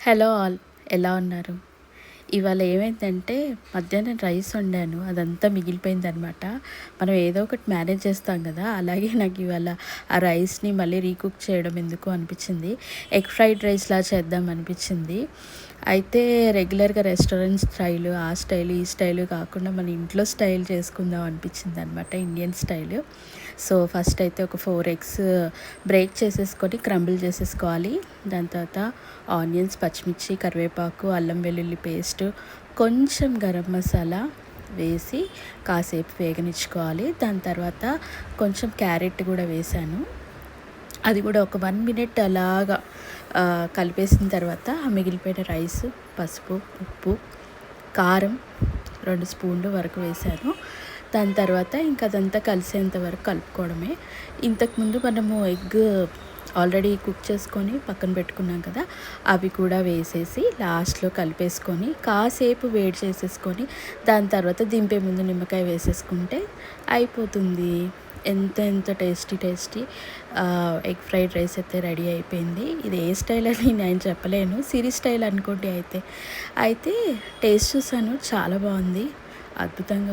Hello all, ఎలా ఉన్నారు? ఇవాళ ఏమైందంటే మధ్యాహ్నం రైస్ వండాను. అదంతా మిగిలిపోయిందనమాట. మనం ఏదో ఒకటి మేనేజ్ చేస్తాం కదా! అలాగే నాకు ఇవాళ ఆ రైస్‌ని మళ్ళీ రీకుక్ చేయడం ఎందుకు అనిపించింది. ఎగ్ ఫ్రైడ్ రైస్‌లా చేద్దాం అనిపించింది. అయితే రెగ్యులర్‌గా రెస్టారెంట్ స్టైలు, ఆ స్టైలు, ఈ స్టైలు కాకుండా మన ఇంట్లో స్టైల్ చేసుకుందాం అనిపించిందనమాట. Indian style. సో, ఫస్ట్ అయితే ఒక 4 ఎగ్స్ బ్రేక్ చేసేసుకొని క్రంబుల్ చేసేసుకోవాలి. దాని తర్వాత ఆనియన్స్, పచ్చిమిర్చి, కరివేపాకు, అల్లం వెల్లుల్లి పేస్ట్, కొంచెం గరం మసాలా వేసి కాసేపు వేగనిచ్చుకోవాలి. దాని తర్వాత కొంచెం క్యారెట్ కూడా వేశాను. అది కూడా ఒక 1 మినిట్ అలాగా కలిపేసిన తర్వాత ఆ మిగిలిపోయిన రైస్, పసుపు, ఉప్పు, కారం 2 స్పూన్లు వరకు వేశాను. దాని తర్వాత ఇంక అదంతా కలిసేంత వరకు కలుపుకోవడమే. ఇంతకుముందు మనము ఎగ్ ఆల్రెడీ కుక్ చేసుకొని పక్కన పెట్టుకున్నాం కదా! అవి కూడా వేసేసి లాస్ట్‌లో కలిపేసుకొని కాసేపు వేడి చేసేసుకొని దాని తర్వాత దింపే ముందు నిమ్మకాయ వేసేసుకుంటే అయిపోతుంది. ఎంతో టేస్టీ ఎగ్ ఫ్రైడ్ రైస్ అయితే రెడీ అయిపోయింది. ఇది ఏ స్టైల్ అని నేను చెప్పలేను. సిరి స్టైల్ అనుకోండి అయితే. అయితే టేస్ట్ చూసాను, చాలా బాగుంది. అద్భుతంగా